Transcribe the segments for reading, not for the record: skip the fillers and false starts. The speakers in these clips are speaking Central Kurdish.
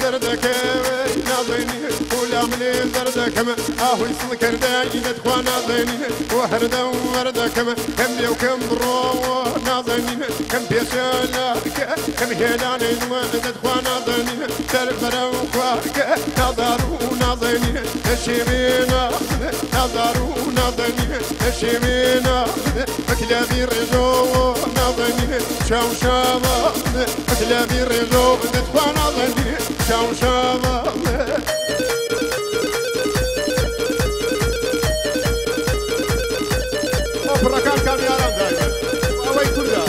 دردك ناظريني ولا من دردك اهو يسلك رداي ندخوا ناظريني وحردا وردك كم يو كم برو ناظريني كم بيشالك كم هلاني ندخوا ناظريني تربرا وخارك نظروا ناظريني الشيمينا نظروا ناظريني الشيمينا مكلابي رجو ناظريني شاو شابا مكلابي رجو ندخوا ناظريني شاو شابا بركان كان ياران دايما اوي كلها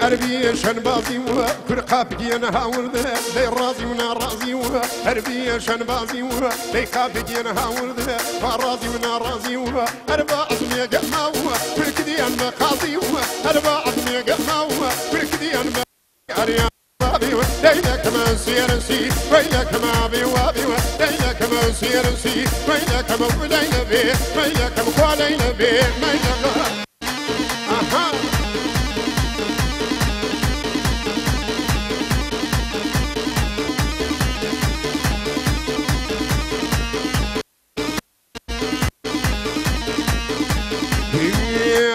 أربية شنبازي وفرقة بدينا هاورده لي رازي ونا رازي أربية شنبازي لي بدينا هاورده فرازي ونا رازي أربع عظمي قماو فركديان مقاضي أربع عظمي قماو فركديان أريان ليلك ما سيرسي ويلك ما بيوابي ليلك ما سيرسي ويلك ما وليل بي ويلك ما وليل بي ويلك أها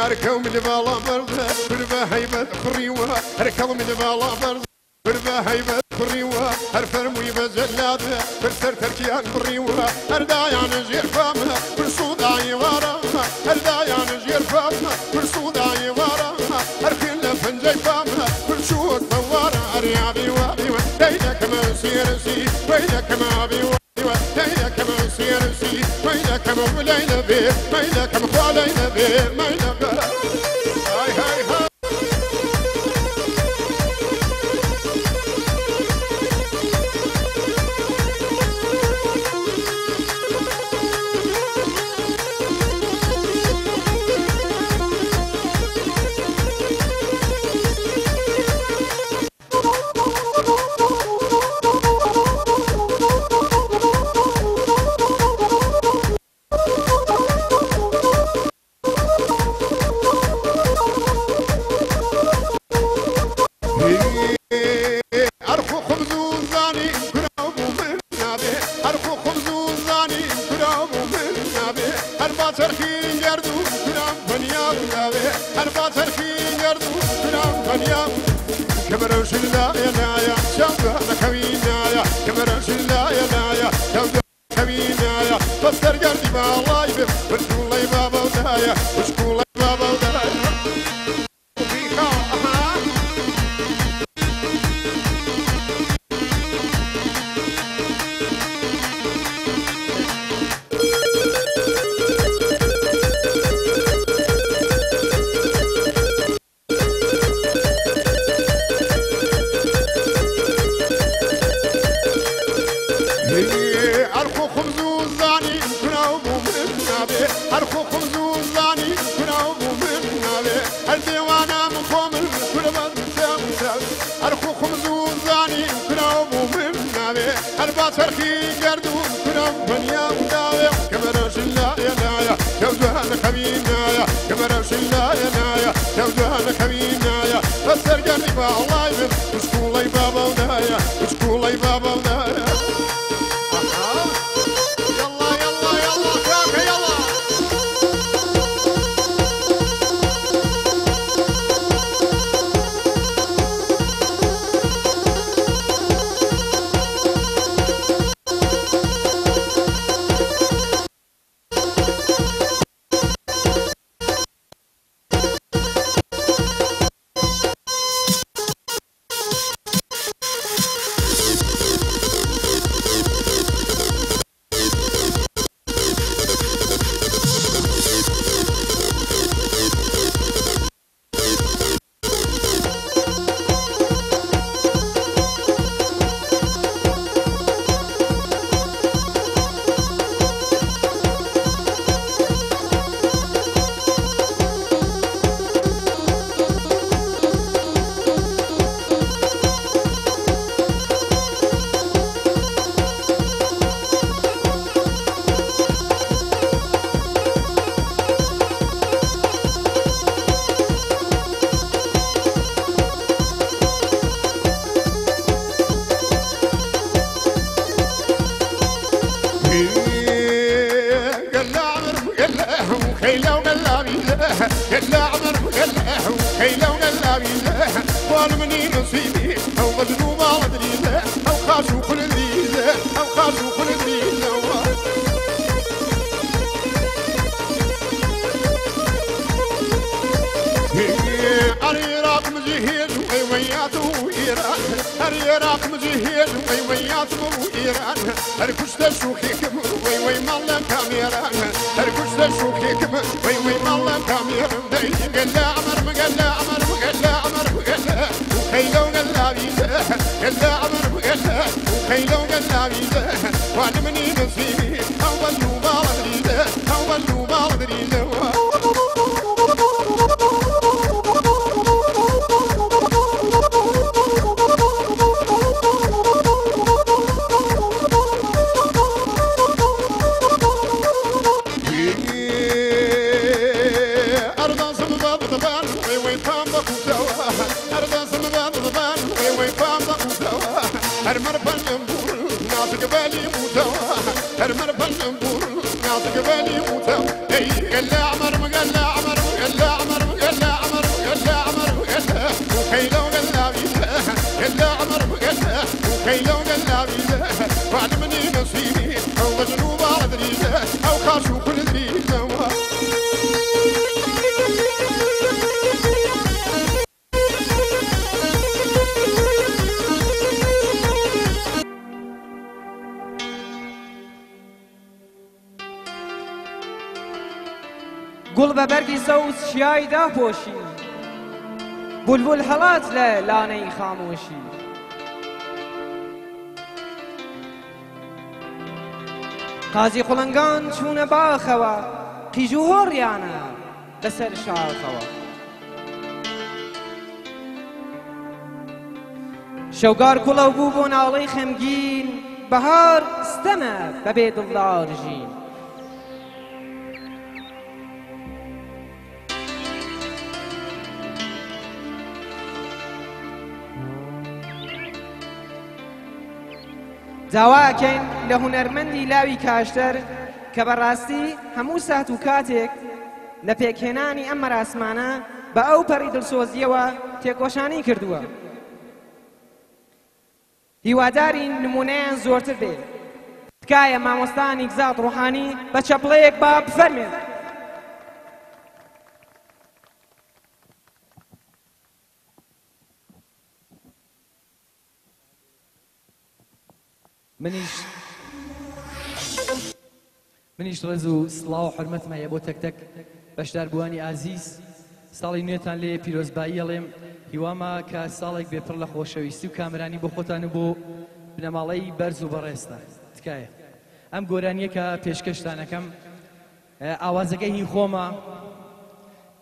أركو من بالا برد بربا هيبة خريوة أركو من بالا برد بربا هيبة خريوة أرفرمو يبزلاد برسر تركيان بريوة أردايا نجير فامها برسودا يغارا أردايا نجير فامها برسودا يغارا أرفين لفنجي فامها برشوت فوارا أريابي وابي ليلك ما سيرسي ويلك ما بيوابي ليلك ما سيرسي ويلك ما وليل بي ويلك ما وليل بي ويلك هاي هاي هاي وقلابي قلا عمر وقلا وخيلة وقلابي والمني نصيبي أو مذنوب أدري أو خاشو كل ذي أو خاشو كل ذي العراق مجهز ويوياته إيران العراق مجهز ويوياته إيران الكشت شوكيكم ويوي مالا كاميران الكشت شوكيكم ويوي مالا كاميران قلا عمر مقلا عمر مقلا عمر مقلا وخيلو قلا بيزا قلا عمر مقلا وخيلو قلا بيزا وعلمني نصيبي أول نوبال دريزا أول نوبال دريزا هرمر بالنبور ناطق بالي موتوا هرمر بالنبور ناطق بالي موتوا اي قلا عمر مقلا عمر مقلا عمر مقلا عمر مقلا عمر مقلا وخيلو قلا بيزا قلا عمر مقلا وخيلو قلا بيزا بعد مني نصيبي او مجنوب ادري او خاشو كل دريزه گوڵ بە بەرگی سەوز شیای داپۆشی بولبول هەڵات لە لانەی خامۆشی قازی قوڵنگان چوونە باخەوە قیژ و هۆڕیانە بەسەر شاخەوە شەوگار کوڵەو بوو بۆ ناڵەی خەمگین بەهار ستەمە بەبێ دڵدارژین داواکەین لە هونەرمەندی لاوی کاشتەر کە بەڕاستی هەموو سات و کاتێک لە پێکهێنانی ئەم مەراسمانە بە ئەو پەڕی دڵسۆزیەوە تێکۆشانی کردووە هیواداری نمونەیان زۆرتر بێ تکایە مامۆستانی گزات ڕوحانی بە چەپڵەیەک با بفەرمێن منیش ڕێز و سڵاو و حرمەتمایە بۆ تەک تەک بەشداربووانی ئازیز ساڵی نوێتان لێ پیرۆزبایی ئەڵێم هیوامە کە ساڵێک بێپڕ لە خۆشەویستی و کامرانی بۆ خۆتان و بۆ بنەماڵەی بەرز و بەڕێستە تکایە ئەم گۆرانیە کە پێشکەشتانەکەم ئاوازەکەی هی خۆمە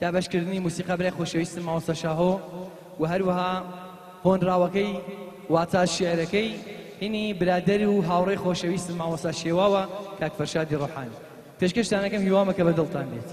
دابەشکردنی موسیقە برای خۆشەویستم ماوەسە شاهۆ و هەروەها هۆنراوەکەی واتە شێعرەکەی هینی برادەر و هاوڕێی خۆشەویستم مامۆستا شێواوە کاک فەرشادی ڕۆحانی پێشکەشتانەکەم هیوامە کە بەدڵتان بێت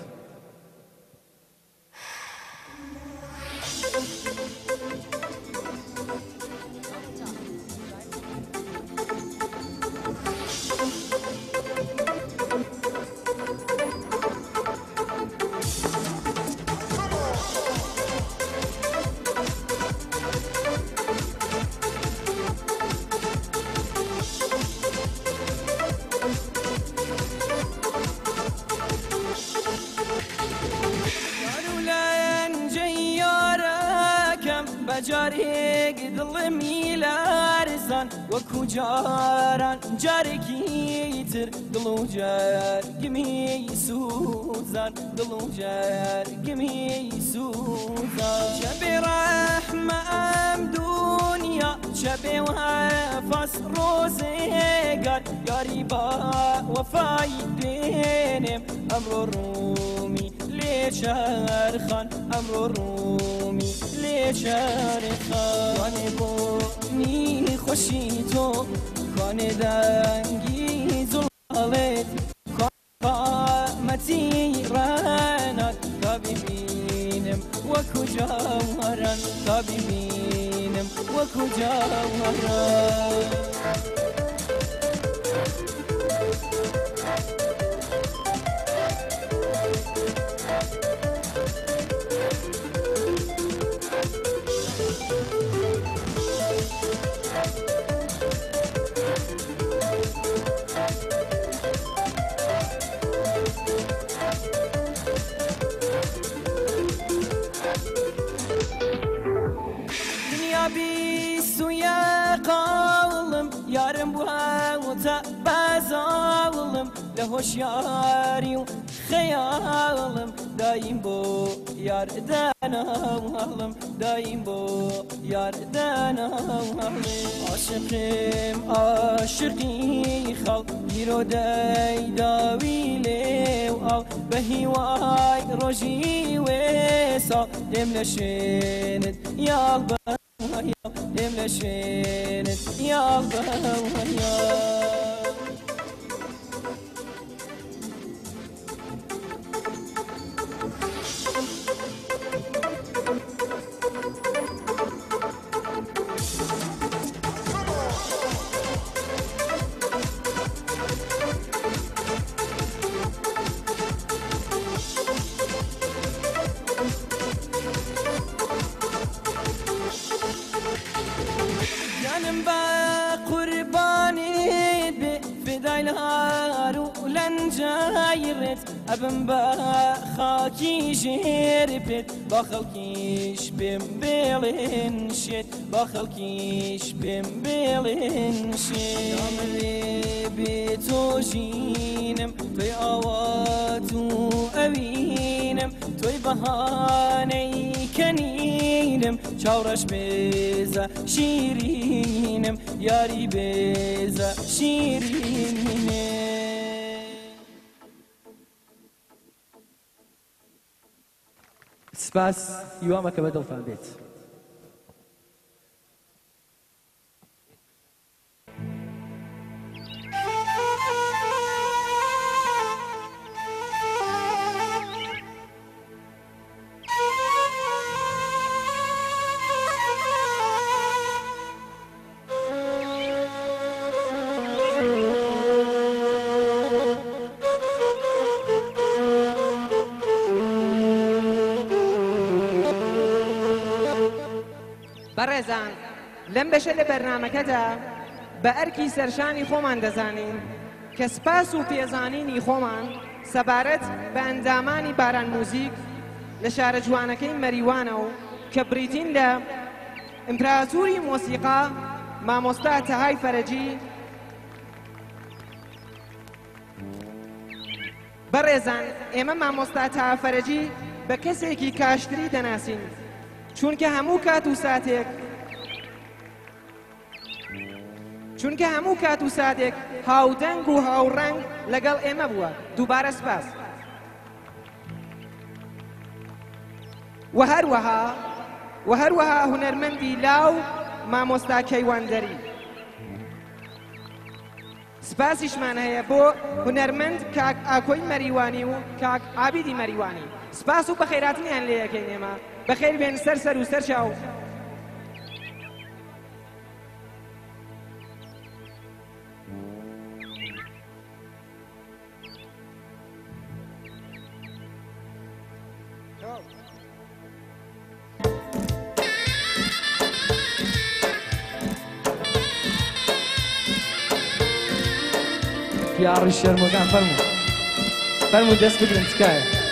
جارێک دڵمی لارزان وەکو جاران جارێکی تر دڵ و جەرگمی سوزان دڵ و جەرگمی سوزان شەبێ ڕەحمە ئەم دونیا شەبێ وەفاس ڕۆزێگار یاری با وەفای دێنێم ئەمڕۆ ڕوومی لێ چارخان ئەمڕۆ ڕوومی خانه بونی خوشی تو خانه دنگی زلالت قامتی رانت تا ببینم و کجا ورن تا ببینم و کجا ورن هۆشیاری و خەیاڵم دایم بۆ یارداناڵم دایم بۆ یارداناڵم عاشقم عاشقی خەڵ بیرۆ دەیداوی لێو ئاو بە هیوای ڕۆژی وێساڵ لێم لە شوێنت یاڵ بە لێم لە شوێنت یاڵ بە ئەبم بە خاکی ژێر بێت با خەڵکیش پێم بێڵێن شێت با خەڵکیش پێم بێڵێن شێت بێ تۆ ژینم تۆی ئاوات و ئەوینم تۆی بەهانەی کەنینم چاوڕەش بێزە شیرینم یاری بێزە شیرینێ سپاس هیوامە کە بەدڵتان بێت. بەڕێزان لەم بەشە لە بەرنامەکەدا بە ئەرکی سەرشانی خۆمان دەزانین کە سپاس و پێزانینی خۆمان سەبارەت بە ئەندامانی باران موزیک لە شارە جوانەکەی مەریوانە و کە بریتین لە ئیمپراتوری مۆسیقا مامۆستا تەهای فەرەجی. بەڕێزان ئێمە مامۆستا تەهای فەرەجی بە کەسێکی کاشتری دەناسین چونکە هەموو کات و ساتێک هاودەنگ و هاوڕەنگ لەگەڵ ئێمە بووە. دووبارە سپاس. و هەروەها هونەرمەندی لاو مامۆستا کەیواندەری. سپاسیشمان هەیە بۆ هونەرمەند کاک ئاکۆی مەریوانی و کاک عابیدی مەریوانی. سپاس و بەخێراتنیان لێ یەکەین ئێمە. بەخێر بێن سەر و سەر چاو. پیاڕی شەرمۆگان فەرموو دەست بگرن تکایە.